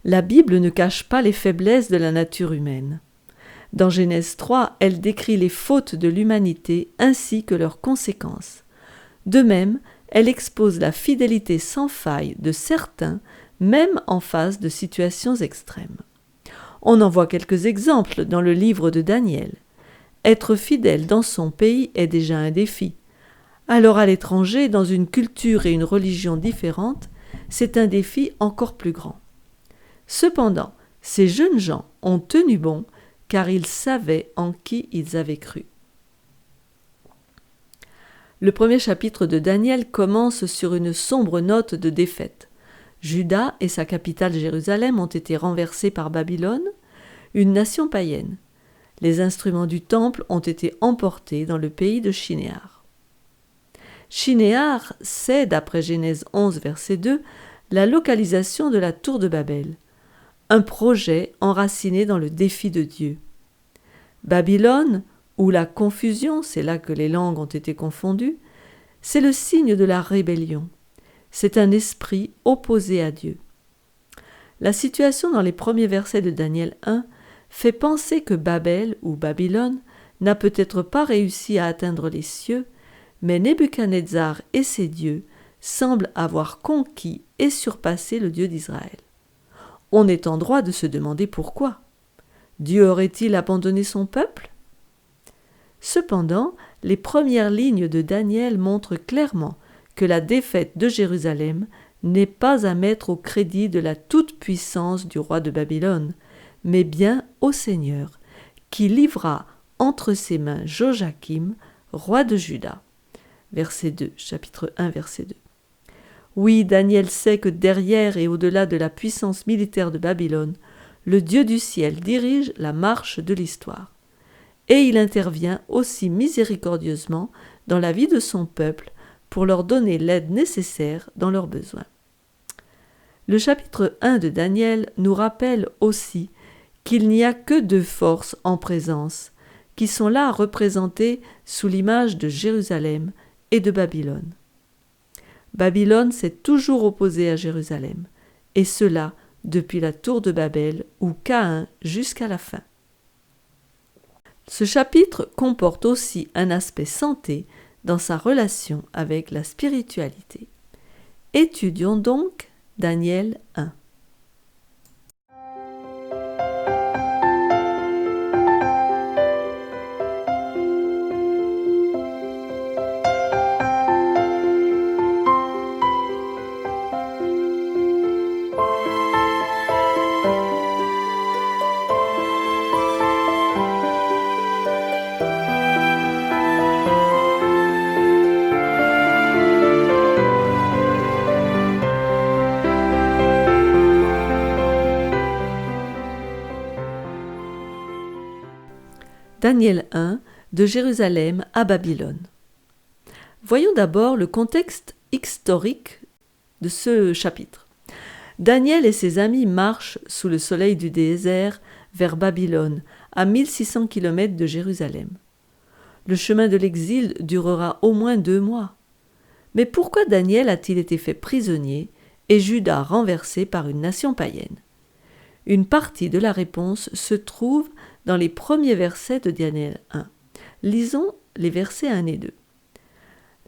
La Bible ne cache pas les faiblesses de la nature humaine. Dans Genèse 3, elle décrit les fautes de l'humanité ainsi que leurs conséquences. De même, elle expose la fidélité sans faille de certains, même en face de situations extrêmes. On en voit quelques exemples dans le livre de Daniel. Être fidèle dans son pays est déjà un défi. Alors à l'étranger, dans une culture et une religion différentes, c'est un défi encore plus grand. Cependant, ces jeunes gens ont tenu bon car ils savaient en qui ils avaient cru. Le premier chapitre de Daniel commence sur une sombre note de défaite. Juda et sa capitale Jérusalem ont été renversés par Babylone, une nation païenne. Les instruments du temple ont été emportés dans le pays de Shinéar. Shinéar, c'est, d'après Genèse 11, verset 2, la localisation de la tour de Babel, un projet enraciné dans le défi de Dieu. Babylone, ou la confusion, c'est là que les langues ont été confondues, c'est le signe de la rébellion. C'est un esprit opposé à Dieu. La situation dans les premiers versets de Daniel 1 fait penser que Babel, ou Babylone, n'a peut-être pas réussi à atteindre les cieux, mais Nebuchadnezzar et ses dieux semblent avoir conquis et surpassé le Dieu d'Israël. On est en droit de se demander pourquoi. Dieu aurait-il abandonné son peuple ? Cependant, les premières lignes de Daniel montrent clairement que la défaite de Jérusalem n'est pas à mettre au crédit de la toute-puissance du roi de Babylone, mais bien au Seigneur, qui livra entre ses mains Joachim, roi de Juda. Verset 2, chapitre 1, verset 2. Oui, Daniel sait que derrière et au-delà de la puissance militaire de Babylone, le Dieu du ciel dirige la marche de l'histoire. Et il intervient aussi miséricordieusement dans la vie de son peuple pour leur donner l'aide nécessaire dans leurs besoins. Le chapitre 1 de Daniel nous rappelle aussi qu'il n'y a que deux forces en présence, qui sont là représentées sous l'image de Jérusalem et de Babylone. Babylone s'est toujours opposée à Jérusalem, et cela depuis la tour de Babel ou Caïn jusqu'à la fin. Ce chapitre comporte aussi un aspect santé dans sa relation avec la spiritualité. Étudions donc Daniel 1. Daniel 1, de Jérusalem à Babylone. Voyons d'abord le contexte historique de ce chapitre. Daniel et ses amis marchent sous le soleil du désert vers Babylone, à 1600 km de Jérusalem. Le chemin de l'exil durera au moins 2 mois. Mais pourquoi Daniel a-t-il été fait prisonnier et Juda renversé par une nation païenne ? Une partie de la réponse se trouve dans les premiers versets de Daniel 1. Lisons les versets 1 et 2.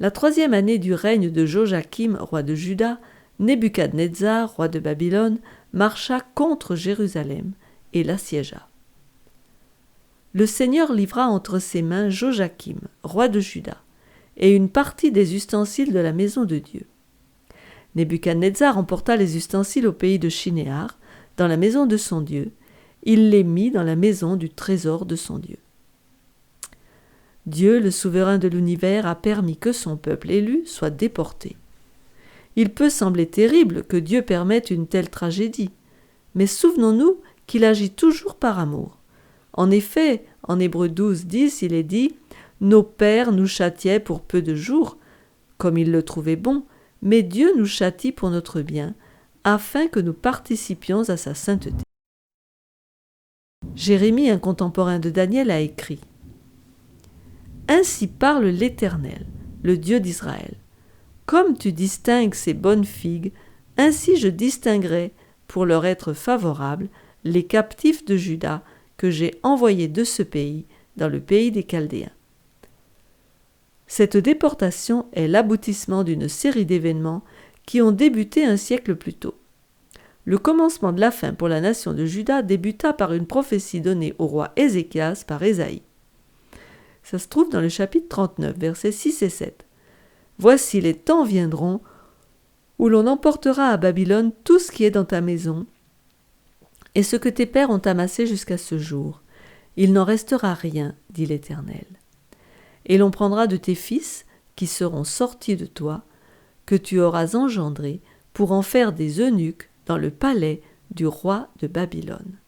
La 3e année du règne de Joachim, roi de Juda, Nebuchadnezzar, roi de Babylone, marcha contre Jérusalem et l'assiégea. Le Seigneur livra entre ses mains Joachim, roi de Juda, et une partie des ustensiles de la maison de Dieu. Nebuchadnezzar emporta les ustensiles au pays de Shinéar, dans la maison de son Dieu. Il les mit dans la maison du trésor de son Dieu. Dieu, le souverain de l'univers, a permis que son peuple élu soit déporté. Il peut sembler terrible que Dieu permette une telle tragédie, mais souvenons-nous qu'il agit toujours par amour. En effet, en Hébreux 12, 10, il est dit « Nos pères nous châtiaient pour peu de jours, comme ils le trouvaient bon, mais Dieu nous châtie pour notre bien, afin que nous participions à sa sainteté. » Jérémie, un contemporain de Daniel, a écrit « Ainsi parle l'Éternel, le Dieu d'Israël. Comme tu distingues ces bonnes figues, ainsi je distinguerai pour leur être favorables, les captifs de Juda que j'ai envoyés de ce pays, dans le pays des Chaldéens. Cette déportation est l'aboutissement d'une série d'événements qui ont débuté un siècle plus tôt. Le commencement de la fin pour la nation de Juda débuta par une prophétie donnée au roi Ézéchias par Ésaïe. Ça se trouve dans le chapitre 39, versets 6 et 7. « Voici les temps viendront où l'on emportera à Babylone tout ce qui est dans ta maison et ce que tes pères ont amassé jusqu'à ce jour. Il n'en restera rien, dit l'Éternel. Et l'on prendra de tes fils qui seront sortis de toi, que tu auras engendrés, pour en faire des eunuques dans le palais du roi de Babylone. »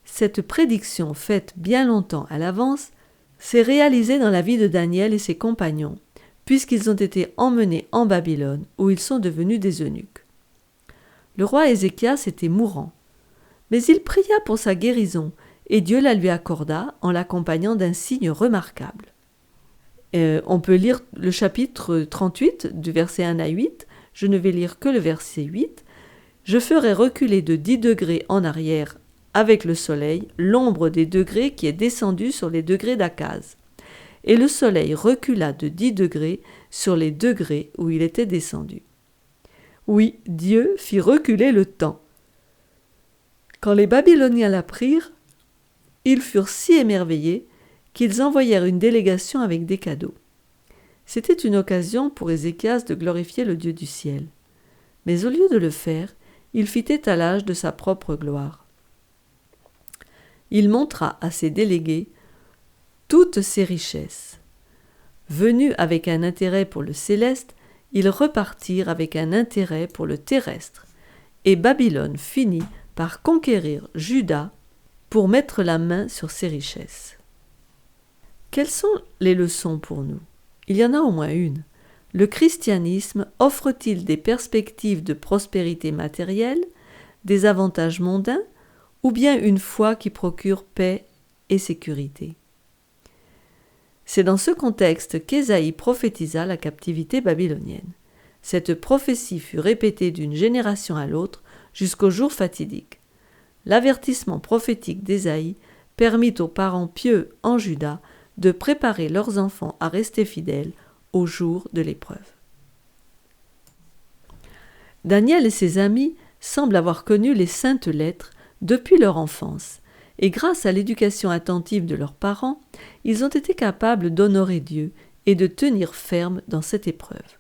Cette prédiction faite bien longtemps à l'avance s'est réalisée dans la vie de Daniel et ses compagnons, puisqu'ils ont été emmenés en Babylone, où ils sont devenus des eunuques. Le roi Ézéchias était mourant, mais il pria pour sa guérison, et Dieu la lui accorda en l'accompagnant d'un signe remarquable. On peut lire le chapitre 38, du verset 1 à 8, je ne vais lire que le verset 8. « Je ferai reculer de 10 degrés en arrière avec le soleil l'ombre des degrés qui est descendue sur les degrés d'Akaz. Et le soleil recula de 10 degrés sur les degrés où il était descendu. » Oui, Dieu fit reculer le temps. Quand les Babyloniens l'apprirent, ils furent si émerveillés qu'ils envoyèrent une délégation avec des cadeaux. C'était une occasion pour Ézéchias de glorifier le Dieu du ciel. Mais au lieu de le faire, il fit étalage de sa propre gloire. Il montra à ses délégués toutes ses richesses. Venus avec un intérêt pour le céleste, ils repartirent avec un intérêt pour le terrestre, et Babylone finit par conquérir Juda pour mettre la main sur ses richesses. Quelles sont les leçons pour nous ? Il y en a au moins une. Le christianisme offre-t-il des perspectives de prospérité matérielle, des avantages mondains, ou bien une foi qui procure paix et sécurité ? C'est dans ce contexte qu'Ésaïe prophétisa la captivité babylonienne. Cette prophétie fut répétée d'une génération à l'autre jusqu'au jour fatidique. L'avertissement prophétique d'Ésaïe permit aux parents pieux en Juda de préparer leurs enfants à rester fidèles au jour de l'épreuve. Daniel et ses amis semblent avoir connu les saintes lettres depuis leur enfance, et grâce à l'éducation attentive de leurs parents, ils ont été capables d'honorer Dieu et de tenir ferme dans cette épreuve.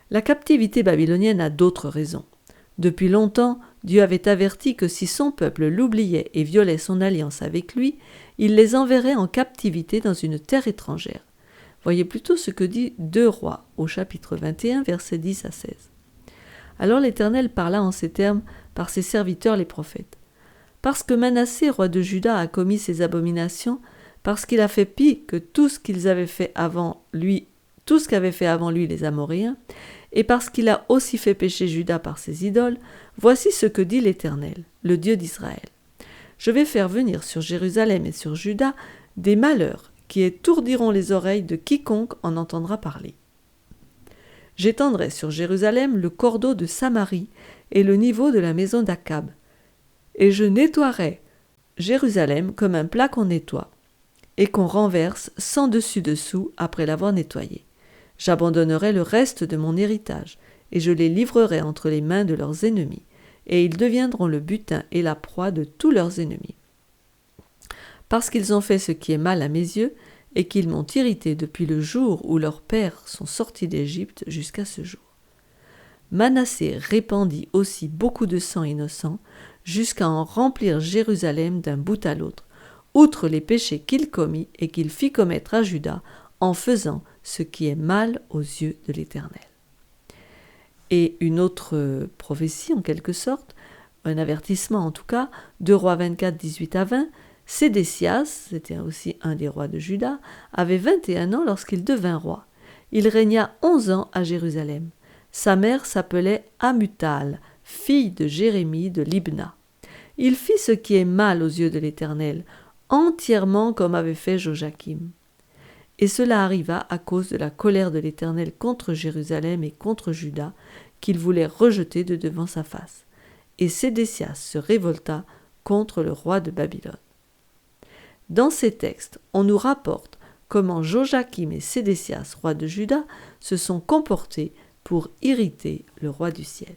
La captivité babylonienne a d'autres raisons. Depuis longtemps, Dieu avait averti que si son peuple l'oubliait et violait son alliance avec lui, il les enverrait en captivité dans une terre étrangère. Voyez plutôt ce que dit 2 Rois au chapitre 21, versets 10 à 16. Alors l'Éternel parla en ces termes par ses serviteurs les prophètes. Parce que Manassé, roi de Juda, a commis ces abominations, parce qu'il a fait pis que tout ce qu'avaient fait avant lui les Amoréens, et parce qu'il a aussi fait pécher Juda par ses idoles, voici ce que dit l'Éternel, le Dieu d'Israël. Je vais faire venir sur Jérusalem et sur Juda des malheurs qui étourdiront les oreilles de quiconque en entendra parler. J'étendrai sur Jérusalem le cordeau de Samarie et le niveau de la maison d'Akab, et je nettoierai Jérusalem comme un plat qu'on nettoie, et qu'on renverse sans dessus-dessous après l'avoir nettoyé. J'abandonnerai le reste de mon héritage, et je les livrerai entre les mains de leurs ennemis, et ils deviendront le butin et la proie de tous leurs ennemis. Parce qu'ils ont fait ce qui est mal à mes yeux, et qu'ils m'ont irrité depuis le jour où leurs pères sont sortis d'Égypte jusqu'à ce jour. Manassé répandit aussi beaucoup de sang innocent, jusqu'à en remplir Jérusalem d'un bout à l'autre, outre les péchés qu'il commit et qu'il fit commettre à Juda, en faisant ce qui est mal aux yeux de l'Éternel. Et une autre prophétie, en quelque sorte, un avertissement en tout cas, 2 Rois 24, 18 à 20, Sédécias, c'était aussi un des rois de Juda, avait 21 ans lorsqu'il devint roi. Il régna 11 ans à Jérusalem. Sa mère s'appelait Amutal, fille de Jérémie de Libna. Il fit ce qui est mal aux yeux de l'Éternel, entièrement comme avait fait Joachim. Et cela arriva à cause de la colère de l'Éternel contre Jérusalem et contre Juda, qu'il voulait rejeter de devant sa face. et Sédécias se révolta contre le roi de Babylone. Dans ces textes, on nous rapporte comment Joachim et Sédécias, roi de Juda, se sont comportés pour irriter le roi du ciel.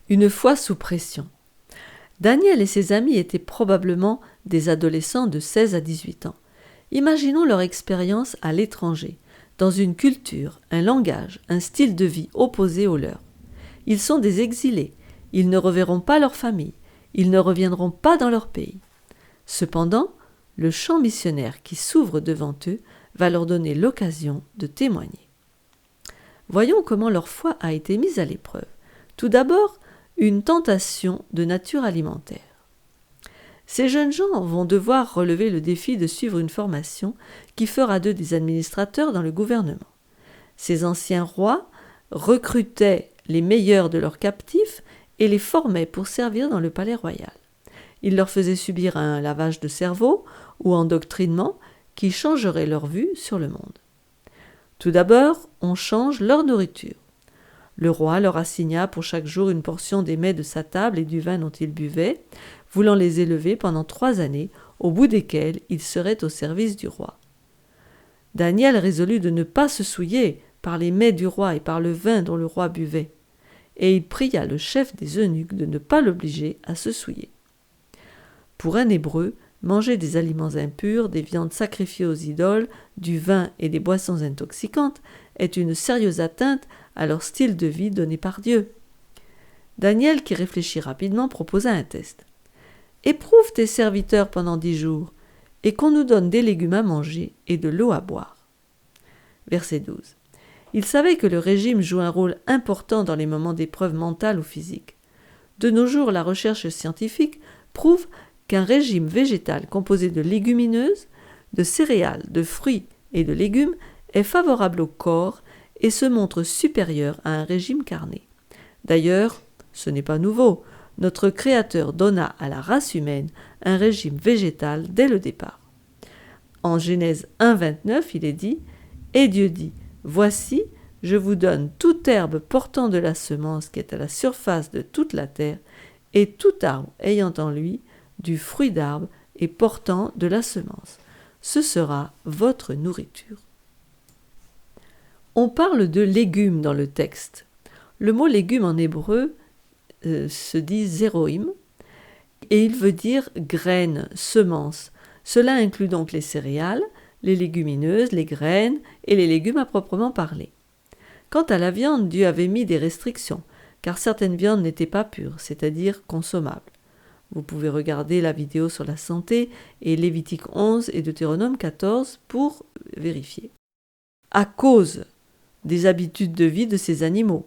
Une fois sous pression. Daniel et ses amis étaient probablement des adolescents de 16 à 18 ans. Imaginons leur expérience à l'étranger, dans une culture, un langage, un style de vie opposé au leur. Ils sont des exilés, ils ne reverront pas leur famille, ils ne reviendront pas dans leur pays. Cependant, le champ missionnaire qui s'ouvre devant eux va leur donner l'occasion de témoigner. Voyons comment leur foi a été mise à l'épreuve. Tout d'abord, une tentation de nature alimentaire. Ces jeunes gens vont devoir relever le défi de suivre une formation qui fera d'eux des administrateurs dans le gouvernement. Ces anciens rois recrutaient les meilleurs de leurs captifs et les formaient pour servir dans le palais royal. Ils leur faisaient subir un lavage de cerveau ou endoctrinement qui changerait leur vue sur le monde. Tout d'abord, on change leur nourriture. Le roi leur assigna pour chaque jour une portion des mets de sa table et du vin dont ils buvaient, voulant les élever pendant 3 années, au bout desquelles ils seraient au service du roi. Daniel résolut de ne pas se souiller par les mets du roi et par le vin dont le roi buvait, et il pria le chef des eunuques de ne pas l'obliger à se souiller. Pour un Hébreu, manger des aliments impurs, des viandes sacrifiées aux idoles, du vin et des boissons intoxicantes est une sérieuse atteinte à leur style de vie donné par Dieu. Daniel, qui réfléchit rapidement, proposa un test. « Éprouve tes serviteurs pendant 10 jours, et qu'on nous donne des légumes à manger et de l'eau à boire. » Verset 12. Il savait que le régime joue un rôle important dans les moments d'épreuve mentale ou physique. De nos jours, la recherche scientifique prouve qu'un régime végétal composé de légumineuses, de céréales, de fruits et de légumes est favorable au corps et se montre supérieur à un régime carné. D'ailleurs, ce n'est pas nouveau. Notre Créateur donna à la race humaine un régime végétal dès le départ. En Genèse 1,29, il est dit « Et Dieu dit, voici, je vous donne toute herbe portant de la semence qui est à la surface de toute la terre, et tout arbre ayant en lui du fruit d'arbre et portant de la semence. Ce sera votre nourriture. » On parle de légumes dans le texte. Le mot légume en hébreu se dit zéroïm et il veut dire graines, semences. Cela inclut donc les céréales, les légumineuses, les graines et les légumes à proprement parler. Quant à la viande, Dieu avait mis des restrictions, car certaines viandes n'étaient pas pures, c'est-à-dire consommables. Vous pouvez regarder la vidéo sur la santé et Lévitique 11 et Deutéronome 14 pour vérifier. À cause des habitudes de vie de ces animaux,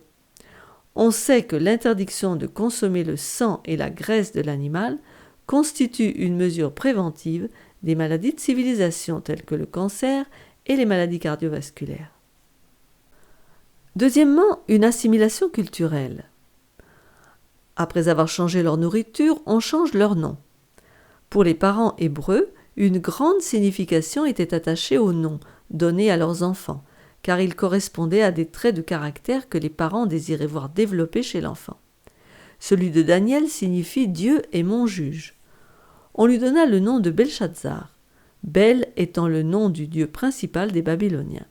on sait que l'interdiction de consommer le sang et la graisse de l'animal constitue une mesure préventive des maladies de civilisation telles que le cancer et les maladies cardiovasculaires. Deuxièmement, une assimilation culturelle. Après avoir changé leur nourriture, on change leur nom. Pour les parents hébreux, une grande signification était attachée au nom donné à leurs enfants, car il correspondait à des traits de caractère que les parents désiraient voir développés chez l'enfant. Celui de Daniel signifie « Dieu est mon juge ». On lui donna le nom de Belshazzar, Bel étant le nom du dieu principal des Babyloniens.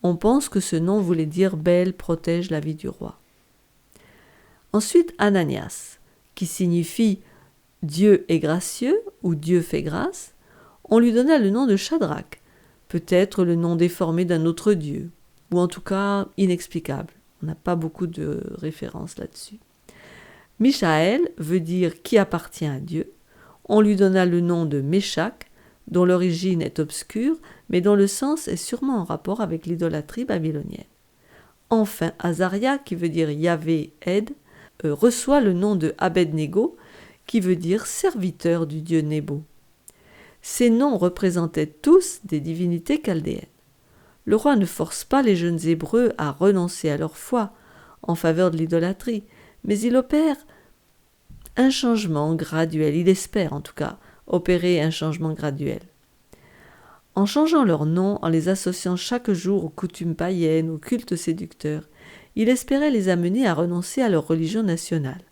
On pense que ce nom voulait dire « Bel protège la vie du roi ». Ensuite, Ananias, qui signifie « Dieu est gracieux » ou « Dieu fait grâce ». On lui donna le nom de Shadrach, peut-être le nom déformé d'un autre dieu, ou en tout cas inexplicable. On n'a pas beaucoup de références là-dessus. Michaël veut dire « qui appartient à Dieu ». On lui donna le nom de Méshach, dont l'origine est obscure, mais dont le sens est sûrement en rapport avec l'idolâtrie babylonienne. Enfin, Azaria, qui veut dire Yahvé aide, reçoit le nom de Abed-Négo, qui veut dire serviteur du dieu Nébo. Ces noms représentaient tous des divinités chaldéennes. Le roi ne force pas les jeunes Hébreux à renoncer à leur foi en faveur de l'idolâtrie, mais il opère un changement graduel, il espère en tout cas opérer un changement graduel. En changeant leur nom, en les associant chaque jour aux coutumes païennes, aux cultes séducteurs, il espérait les amener à renoncer à leur religion nationale.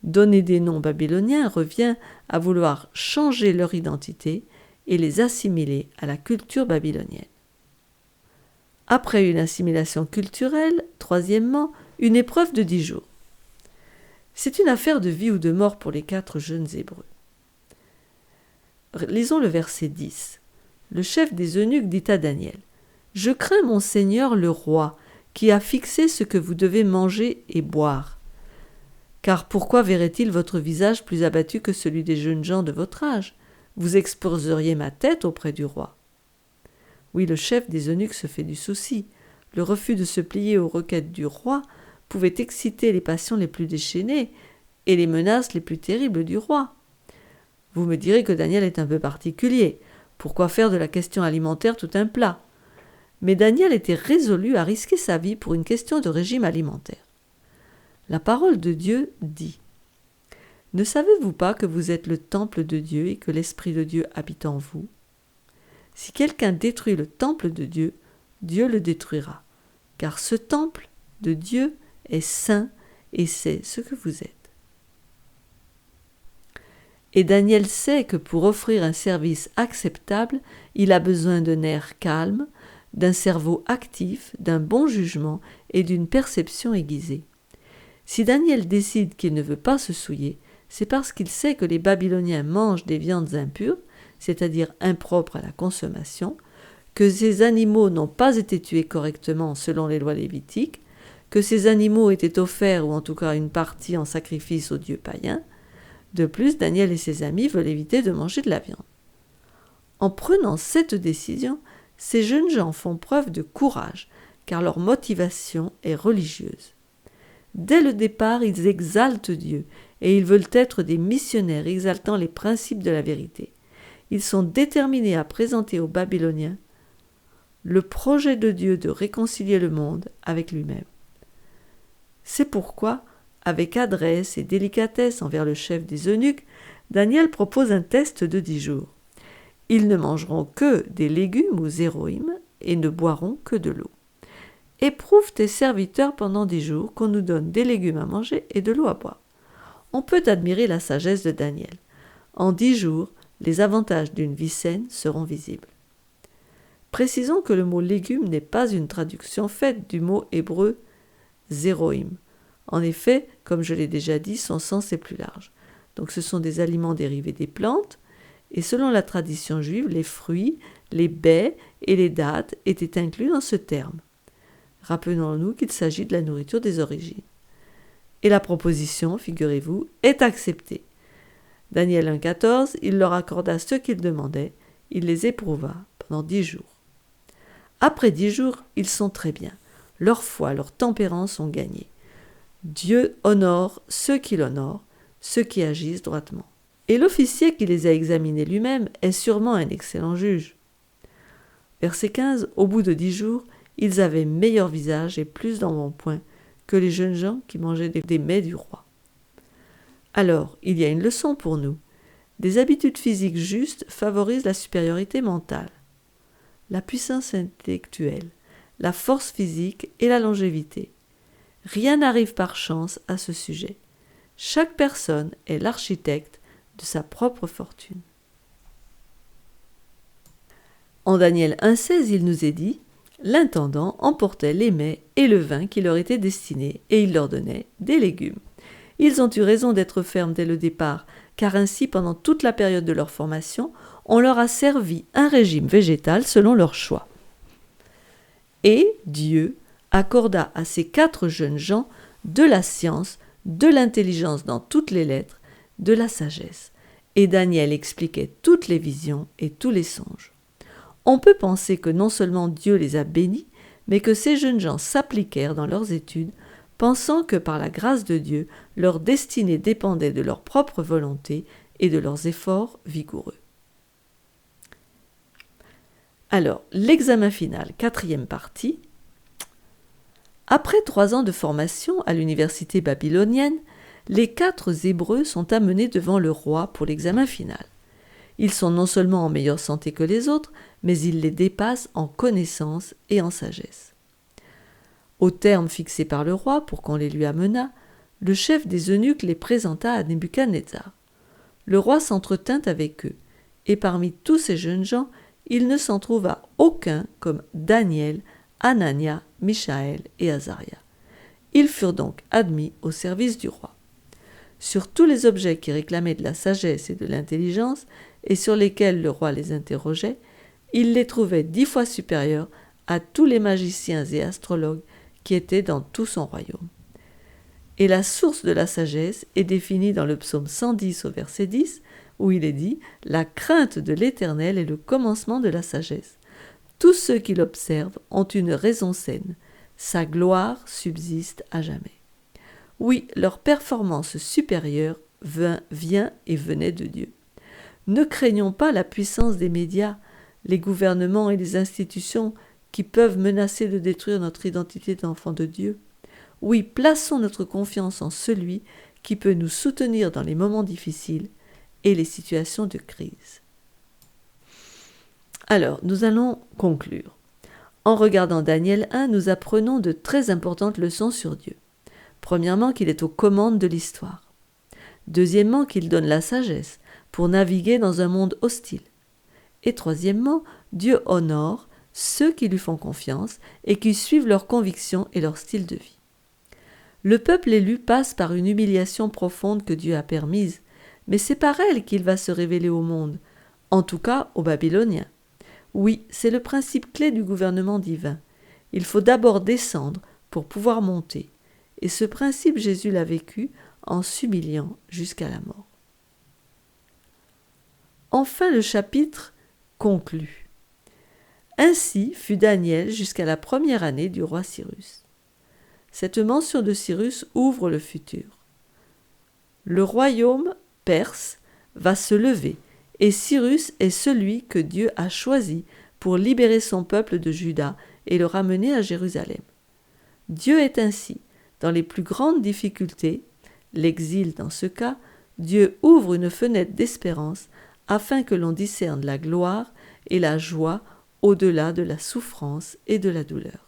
Donner des noms babyloniens revient à vouloir changer leur identité et les assimiler à la culture babylonienne. Après une assimilation culturelle, troisièmement, une épreuve de 10 jours. C'est une affaire de vie ou de mort pour les 4 jeunes Hébreux. Lisons le verset 10. Le chef des eunuques dit à Daniel : « Je crains mon Seigneur le roi, qui a fixé ce que vous devez manger et boire. Car pourquoi verrait-il votre visage plus abattu que celui des jeunes gens de votre âge ? Vous exposeriez ma tête auprès du roi. » Oui, le chef des eunuques se fait du souci. Le refus de se plier aux requêtes du roi pouvait exciter les passions les plus déchaînées et les menaces les plus terribles du roi. Vous me direz que Daniel est un peu particulier. Pourquoi faire de la question alimentaire tout un plat ? Mais Daniel était résolu à risquer sa vie pour une question de régime alimentaire. La parole de Dieu dit : « Ne savez-vous pas que vous êtes le temple de Dieu et que l'Esprit de Dieu habite en vous ? Si quelqu'un détruit le temple de Dieu, Dieu le détruira, car ce temple de Dieu est saint et c'est ce que vous êtes. » Et Daniel sait que pour offrir un service acceptable, il a besoin de nerfs calmes, d'un cerveau actif, d'un bon jugement et d'une perception aiguisée. Si Daniel décide qu'il ne veut pas se souiller, c'est parce qu'il sait que les Babyloniens mangent des viandes impures, c'est-à-dire impropres à la consommation, que ces animaux n'ont pas été tués correctement selon les lois lévitiques, que ces animaux étaient offerts, ou en tout cas une partie, en sacrifice aux dieux païens. De plus, Daniel et ses amis veulent éviter de manger de la viande. En prenant cette décision, ces jeunes gens font preuve de courage, car leur motivation est religieuse. Dès le départ, ils exaltent Dieu, et ils veulent être des missionnaires exaltant les principes de la vérité. Ils sont déterminés à présenter aux Babyloniens le projet de Dieu de réconcilier le monde avec lui-même. C'est pourquoi, avec adresse et délicatesse envers le chef des eunuques, Daniel propose un test de 10 jours. Ils ne mangeront que des légumes ou zéroïm et ne boiront que de l'eau. Éprouve tes serviteurs pendant 10 jours qu'on nous donne des légumes à manger et de l'eau à boire. On peut admirer la sagesse de Daniel. En 10 jours, les avantages d'une vie saine seront visibles. Précisons que le mot légume n'est pas une traduction faite du mot hébreu zéroïm. En effet, comme je l'ai déjà dit, son sens est plus large. Donc ce sont des aliments dérivés des plantes, et selon la tradition juive, les fruits, les baies et les dattes étaient inclus dans ce terme. Rappelons-nous qu'il s'agit de la nourriture des origines. Et la proposition, figurez-vous, est acceptée. Daniel 1,14, il leur accorda ce qu'ils demandaient, il les éprouva pendant 10 jours. Après 10 jours, ils sont très bien. Leur foi, leur tempérance ont gagné. Dieu honore ceux qui l'honorent, ceux qui agissent droitement. Et l'officier qui les a examinés lui-même est sûrement un excellent juge. Verset 15, au bout de 10 jours, ils avaient meilleur visage et plus d'embonpoint que les jeunes gens qui mangeaient des mets du roi. Alors, il y a une leçon pour nous. Des habitudes physiques justes favorisent la supériorité mentale, la puissance intellectuelle, la force physique et la longévité. Rien n'arrive par chance à ce sujet. Chaque personne est l'architecte de sa propre fortune. En Daniel 1,16, il nous est dit : l'intendant emportait les mets et le vin qui leur étaient destinés, et il leur donnait des légumes. Ils ont eu raison d'être fermes dès le départ, car ainsi, pendant toute la période de leur formation, on leur a servi un régime végétal selon leur choix. Et Dieu accorda à ces 4 jeunes gens de la science, de l'intelligence dans toutes les lettres, de la sagesse. Et Daniel expliquait toutes les visions et tous les songes. On peut penser que non seulement Dieu les a bénis, mais que ces jeunes gens s'appliquèrent dans leurs études, pensant que par la grâce de Dieu, leur destinée dépendait de leur propre volonté et de leurs efforts vigoureux. Alors, l'examen final, 4e partie. Après 3 ans de formation à l'université babylonienne, les 4 Hébreux sont amenés devant le roi pour l'examen final. Ils sont non seulement en meilleure santé que les autres, mais ils les dépassent en connaissance et en sagesse. Au terme fixé par le roi pour qu'on les lui amenât, Le chef des eunuques les présenta à Nebuchadnezzar. Le roi s'entretint avec eux, et parmi tous ces jeunes gens, il ne s'en trouva aucun comme Daniel, Anania, Michaël et Azaria. Ils furent donc admis au service du roi. Sur tous les objets qui réclamaient de la sagesse et de l'intelligence, et sur lesquels le roi les interrogeait, il les trouvait 10 fois supérieurs à tous les magiciens et astrologues qui étaient dans tout son royaume. Et la source de la sagesse est définie dans le psaume 110 au verset 10, où il est dit « La crainte de l'Éternel est le commencement de la sagesse. Tous ceux qui l'observent ont une raison saine. Sa gloire subsiste à jamais. » Oui, leur performance supérieure vient et venait de Dieu. Ne craignons pas la puissance des médias, les gouvernements et les institutions qui peuvent menacer de détruire notre identité d'enfant de Dieu. Oui, plaçons notre confiance en celui qui peut nous soutenir dans les moments difficiles et les situations de crise. Alors, nous allons conclure. En regardant Daniel 1, nous apprenons de très importantes leçons sur Dieu. Premièrement, qu'il est aux commandes de l'histoire. Deuxièmement, qu'il donne la sagesse pour naviguer dans un monde hostile. Et troisièmement, Dieu honore ceux qui lui font confiance et qui suivent leurs convictions et leur style de vie. Le peuple élu passe par une humiliation profonde que Dieu a permise, mais c'est par elle qu'il va se révéler au monde, en tout cas aux Babyloniens. Oui, c'est le principe clé du gouvernement divin. Il faut d'abord descendre pour pouvoir monter. Et ce principe, Jésus l'a vécu en s'humiliant jusqu'à la mort. Enfin, le chapitre conclut. Ainsi fut Daniel jusqu'à la première année du roi Cyrus. Cette mention de Cyrus ouvre le futur. Le royaume perse va se lever et Cyrus est celui que Dieu a choisi pour libérer son peuple de Juda et le ramener à Jérusalem. Dieu est ainsi, dans les plus grandes difficultés, l'exil dans ce cas, Dieu ouvre une fenêtre d'espérance afin que l'on discerne la gloire et la joie au-delà de la souffrance et de la douleur.